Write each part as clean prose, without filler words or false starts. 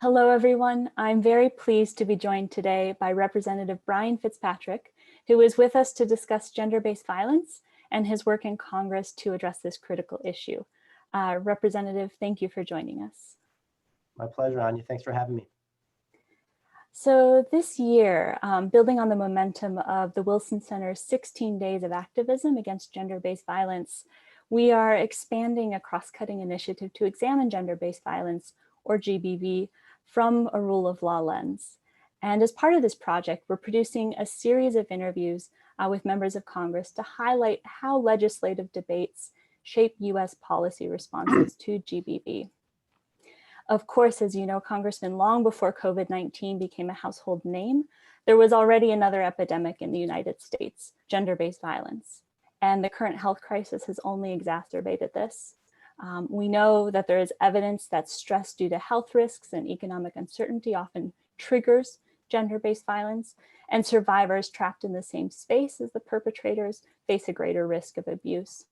Hello, everyone. I'm very pleased to be joined today by Representative Brian Fitzpatrick, who is with us to discuss gender-based violence and his work in Congress to address this critical issue. Representative, thank you for joining us. My pleasure, Anya. Thanks for having me. So this year, building on the momentum of the Wilson Center's 16 days of activism against gender-based violence, we are expanding a cross-cutting initiative to examine gender-based violence, or GBV, from a rule of law lens. And as part of this project, we're producing a series of interviews with members of Congress to highlight how legislative debates shape US policy responses to GBV. Of course, as you know, Congressman, long before COVID-19 became a household name, there was already another epidemic in the United States, gender-based violence. And the current health crisis has only exacerbated this. We know that there is evidence that stress due to health risks and economic uncertainty often triggers gender-based violence, and survivors trapped in the same space as the perpetrators face a greater risk of abuse.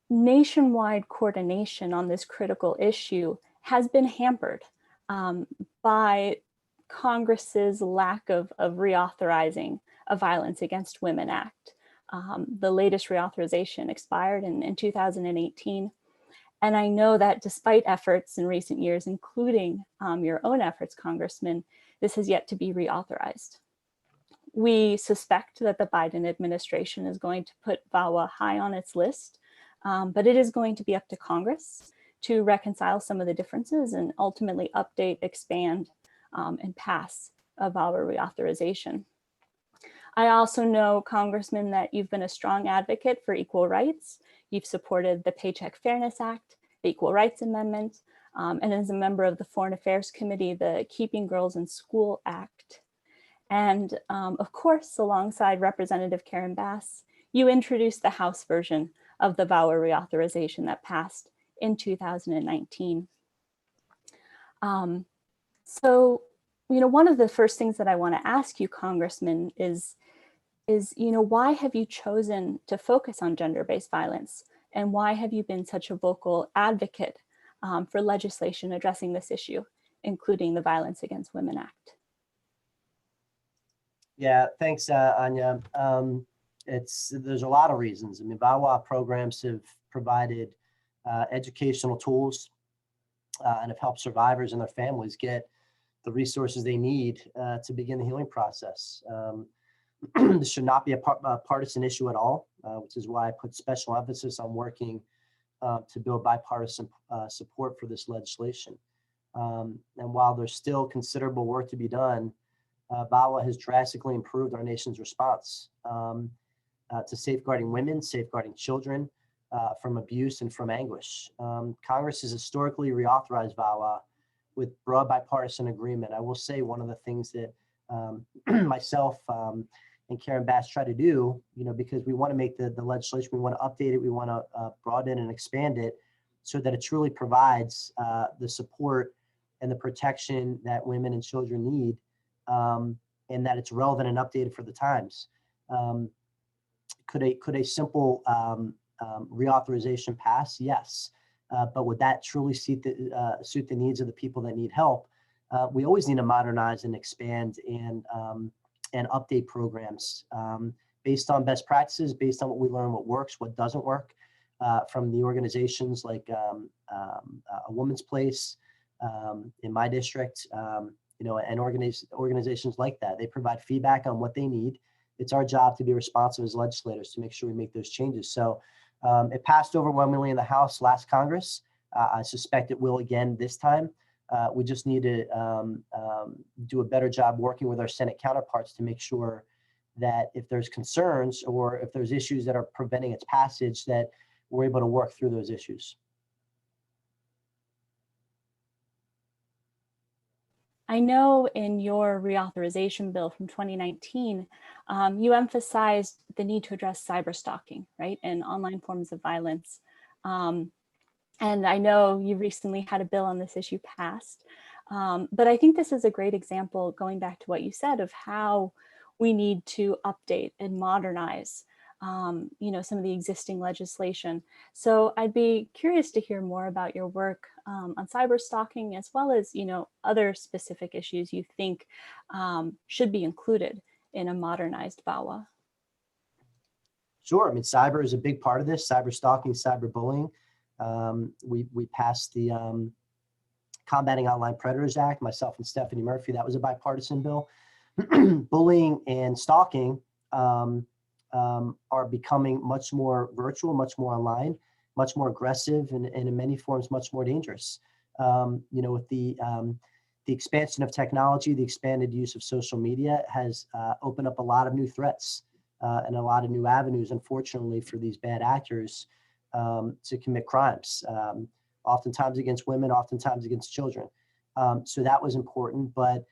Nationwide coordination on this critical issue has been hampered by Congress's lack of reauthorizing a Violence Against Women Act. The latest reauthorization expired in 2018. And I know that despite efforts in recent years, including your own efforts, Congressman, this has yet to be reauthorized. We suspect that the Biden administration is going to put VAWA high on its list, but it is going to be up to Congress to reconcile some of the differences and ultimately update, expand, and pass a VAWA reauthorization. I also know, Congressman, that you've been a strong advocate for equal rights. You've supported the Paycheck Fairness Act, the Equal Rights Amendment, and as a member of the Foreign Affairs Committee, the Keeping Girls in School Act. And of course, alongside Representative Karen Bass, you introduced the House version of the VAWA reauthorization that passed in 2019. So, one of the first things that I want to ask you, Congressman, is why have you chosen to focus on gender-based violence? And why have you been such a vocal advocate for legislation addressing this issue, including the Violence Against Women Act? Yeah, thanks, Anya. There's a lot of reasons. I mean, VAWA programs have provided educational tools and have helped survivors and their families get the resources they need to begin the healing process. This should not be a partisan issue at all, which is why I put special emphasis on working to build bipartisan support for this legislation. And while there's still considerable work to be done, VAWA has drastically improved our nation's response to safeguarding women, safeguarding children from abuse and from anguish. Congress has historically reauthorized VAWA with broad bipartisan agreement. I will say one of the things that myself and Karen Bass try to do, because we want to make the legislation, we want to update it, we want to broaden and expand it so that it truly provides the support and the protection that women and children need, and that it's relevant and updated for the times. Could a simple reauthorization pass? Yes. But would that truly suit the needs of the people that need help? We always need to modernize and expand and update programs based on best practices, based on what we learn, what works, what doesn't work, from the organizations like A Woman's Place in my district, and organizations like that. They provide feedback on what they need. It's our job to be responsive as legislators to make sure we make those changes. So it passed overwhelmingly in the House last Congress. I suspect it will again this time. We just need to do a better job working with our Senate counterparts to make sure that if there's concerns or if there's issues that are preventing its passage, that we're able to work through those issues. I know in your reauthorization bill from 2019, you emphasized the need to address cyberstalking, right, and online forms of violence. And I know you recently had a bill on this issue passed, but I think this is a great example, going back to what you said, of how we need to update and modernize some of the existing legislation. So I'd be curious to hear more about your work on cyberstalking, as well as, other specific issues you think should be included in a modernized VAWA. Sure. I mean, cyber is a big part of this. Cyber stalking, cyber bullying. We passed the Combating Online Predators Act. Myself and Stephanie Murphy. That was a bipartisan bill. Bullying and stalking are becoming much more virtual, much more online, much more aggressive, and in many forms much more dangerous. With the expansion of technology, the expanded use of social media has opened up a lot of new threats. And a lot of new avenues, unfortunately, for these bad actors to commit crimes, oftentimes against women, oftentimes against children. So that was important, but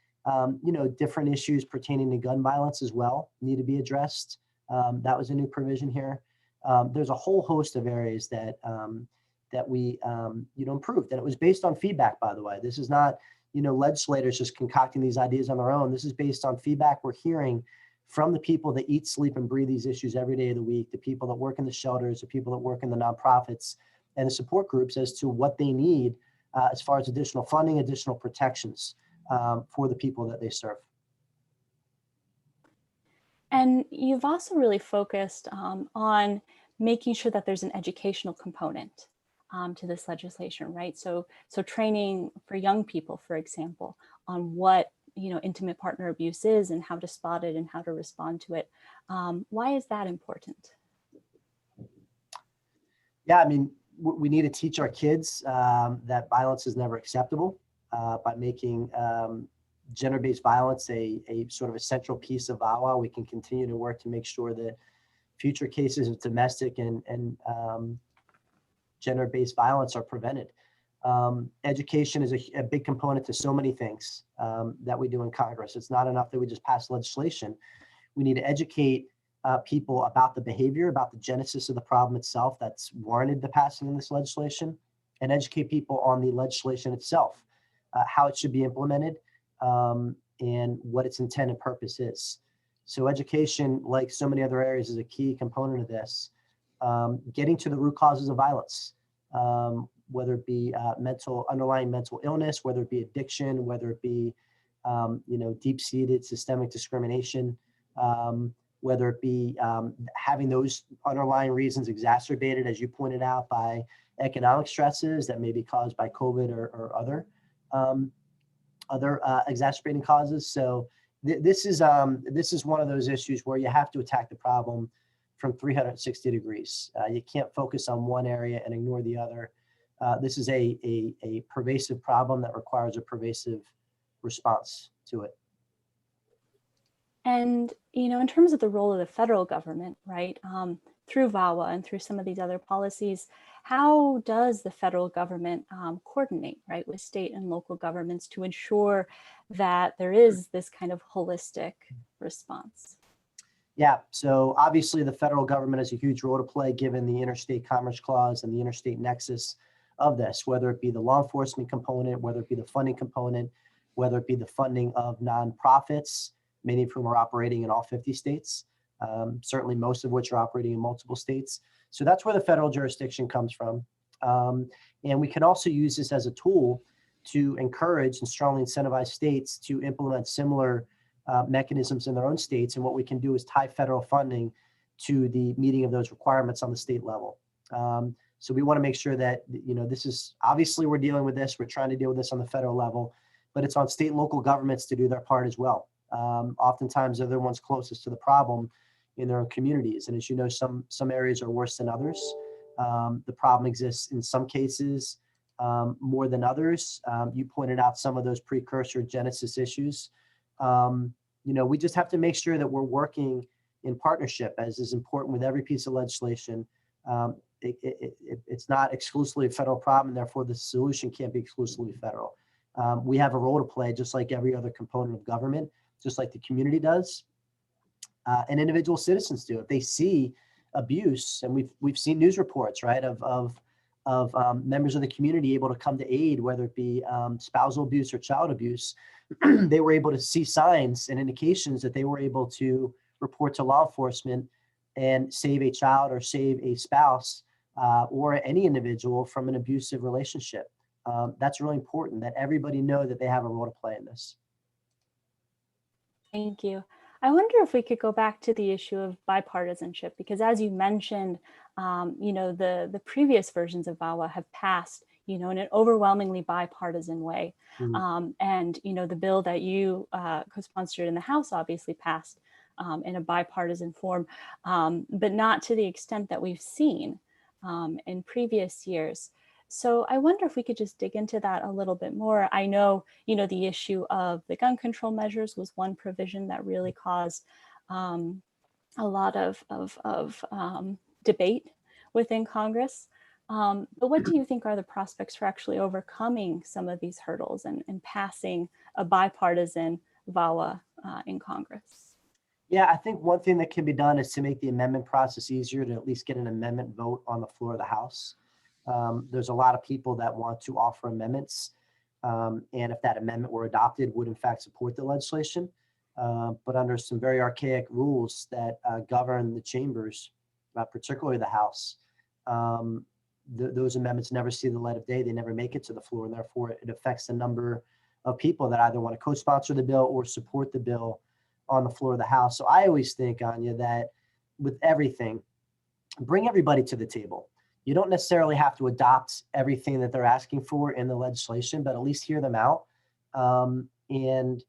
different issues pertaining to gun violence as well need to be addressed. That was a new provision here. There's a whole host of areas that we improved, and it was based on feedback. By the way, this is not legislators just concocting these ideas on their own. This is based on feedback we're hearing from the people that eat, sleep, and breathe these issues every day of the week, the people that work in the shelters, the people that work in the nonprofits, and the support groups as to what they need as far as additional funding, additional protections for the people that they serve. And you've also really focused on making sure that there's an educational component to this legislation, right? So training for young people, for example, on what intimate partner abuse is and how to spot it and how to respond to it. Why is that important? Yeah, I mean, we need to teach our kids that violence is never acceptable by making gender-based violence a sort of a central piece of VAWA. We can continue to work to make sure that future cases of domestic and gender-based violence are prevented. Education is a big component to so many things that we do in Congress. It's not enough that we just pass legislation. We need to educate people about the behavior, about the genesis of the problem itself that's warranted the passing of this legislation, and educate people on the legislation itself, how it should be implemented, and what its intent and purpose is. So education, like so many other areas, is a key component of this. Getting to the root causes of violence. Whether it be underlying mental illness, whether it be addiction, whether it be deep-seated systemic discrimination, whether it be having those underlying reasons exacerbated, as you pointed out, by economic stresses that may be caused by COVID or other exacerbating causes. So this is one of those issues where you have to attack the problem from 360 degrees. You can't focus on one area and ignore the other. This is a pervasive problem that requires a pervasive response to it. And, in terms of the role of the federal government, right, through VAWA and through some of these other policies, how does the federal government coordinate, right, with state and local governments to ensure that there is this kind of holistic response? Yeah, so obviously the federal government has a huge role to play given the Interstate Commerce Clause and the interstate nexus of this, whether it be the law enforcement component, whether it be the funding component, whether it be the funding of nonprofits, many of whom are operating in all 50 states, certainly most of which are operating in multiple states. So that's where the federal jurisdiction comes from. And we can also use this as a tool to encourage and strongly incentivize states to implement similar mechanisms in their own states. And what we can do is tie federal funding to the meeting of those requirements on the state level. So we want to make sure that, this is obviously we're dealing with this. We're trying to deal with this on the federal level, but it's on state and local governments to do their part as well. Oftentimes they're the ones closest to the problem in their own communities. And as you know, some areas are worse than others. The problem exists in some cases more than others. You pointed out some of those precursor genesis issues. We just have to make sure that we're working in partnership, as is important with every piece of legislation. It's not exclusively a federal problem, and therefore the solution can't be exclusively federal. We have a role to play, just like every other component of government, just like the community does, and individual citizens do. If they see abuse, and we've seen news reports, right, of members of the community able to come to aid, whether it be spousal abuse or child abuse, they were able to see signs and indications that they were able to report to law enforcement and save a child or save a spouse or any individual from an abusive relationship. That's really important that everybody know that they have a role to play in this. Thank you. I wonder if we could go back to the issue of bipartisanship, because as you mentioned, the previous versions of VAWA have passed, in an overwhelmingly bipartisan way. And, the bill that you co-sponsored in the House obviously passed in a bipartisan form, but not to the extent that we've seen in previous years. So I wonder if we could just dig into that a little bit more. I know, the issue of the gun control measures was one provision that really caused a lot of debate within Congress. But what do you think are the prospects for actually overcoming some of these hurdles and passing a bipartisan VAWA in Congress? Yeah, I think one thing that can be done is to make the amendment process easier, to at least get an amendment vote on the floor of the House. There's a lot of people that want to offer amendments, and if that amendment were adopted, would in fact support the legislation. But under some very archaic rules that govern the chambers, particularly the House, those amendments never see the light of day. They never make it to the floor, and therefore it affects the number of people that either want to co-sponsor the bill or support the bill on the floor of the House. So I always think, Anya, that with everything, bring everybody to the table. You don't necessarily have to adopt everything that they're asking for in the legislation, but at least hear them out. And,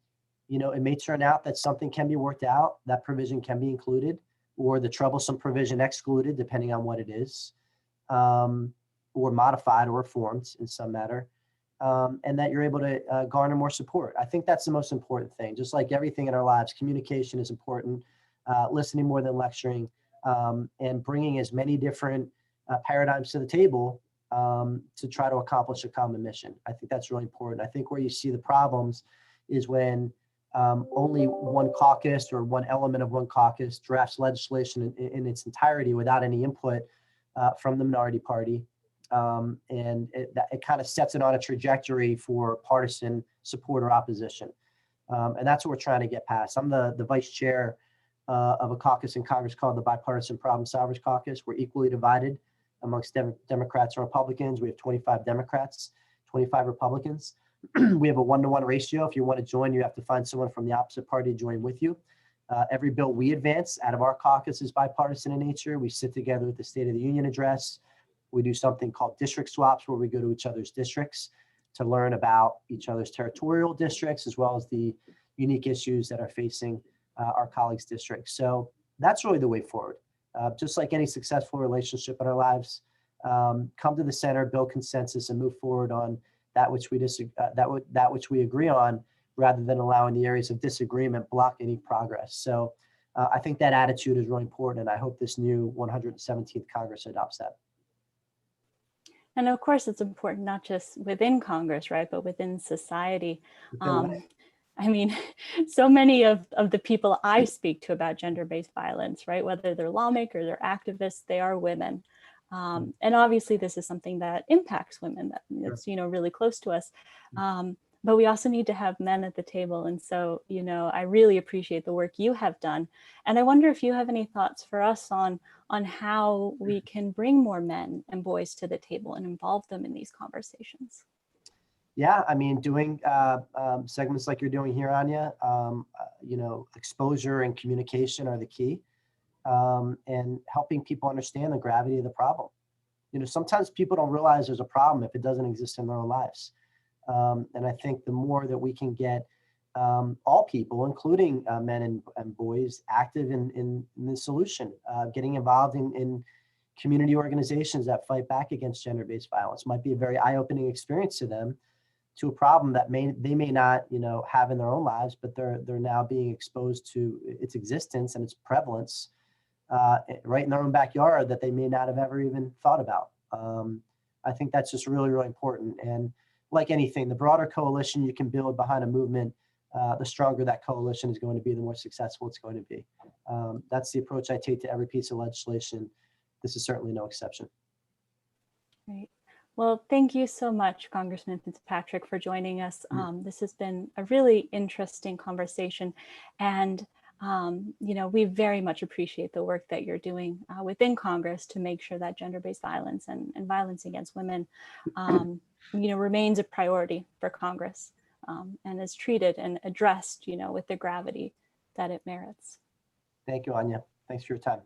it may turn out that something can be worked out, that provision can be included, or the troublesome provision excluded, depending on what it is, or modified or reformed in some matter, and that you're able to garner more support. I think that's the most important thing. Just like everything in our lives, communication is important, listening more than lecturing, and bringing as many different paradigms to the table to try to accomplish a common mission. I think that's really important. I think where you see the problems is when only one caucus or one element of one caucus drafts legislation in its entirety without any input from the minority party. And it kind of sets it on a trajectory for partisan support or opposition. And that's what we're trying to get past. I'm the vice chair of a caucus in Congress called the Bipartisan Problem Solvers Caucus. We're equally divided amongst Democrats and Republicans. We have 25 Democrats, 25 Republicans. We have a 1-to-1 ratio. If you want to join, you have to find someone from the opposite party to join with you. Every bill we advance out of our caucus is bipartisan in nature. We sit together with the State of the Union address. We do something called district swaps, where we go to each other's districts to learn about each other's territorial districts, as well as the unique issues that are facing our colleagues' districts. So that's really the way forward. Just like any successful relationship in our lives, come to the center, build consensus, and move forward on that which we agree on, rather than allowing the areas of disagreement block any progress. So I think that attitude is really important, and I hope this new 117th Congress adopts that. And of course, it's important not just within Congress, right, but within society. I mean, so many of the people I speak to about gender-based violence, right, whether they're lawmakers or activists, they are women. And obviously, this is something that impacts women, that's, really close to us. But we also need to have men at the table. And so, I really appreciate the work you have done. And I wonder if you have any thoughts for us on how we can bring more men and boys to the table and involve them in these conversations. Yeah, I mean, doing segments like you're doing here, Anya, exposure and communication are the key, and helping people understand the gravity of the problem. Sometimes people don't realize there's a problem if it doesn't exist in their own lives. And I think the more that we can get all people, including men and boys, active in the solution, getting involved in community organizations that fight back against gender-based violence might be a very eye-opening experience to them, to a problem that they may not have in their own lives, but they're now being exposed to its existence and its prevalence right in their own backyard that they may not have ever even thought about. I think that's just really, really important. And like anything, the broader coalition you can build behind a movement, the stronger that coalition is going to be, the more successful it's going to be. That's the approach I take to every piece of legislation. This is certainly no exception. Great. Well, thank you so much, Congressman Fitzpatrick, for joining us. This has been a really interesting conversation. And we very much appreciate the work that you're doing within Congress to make sure that gender-based violence and violence against women, remains a priority for Congress and is treated and addressed, with the gravity that it merits. Thank you, Anya. Thanks for your time.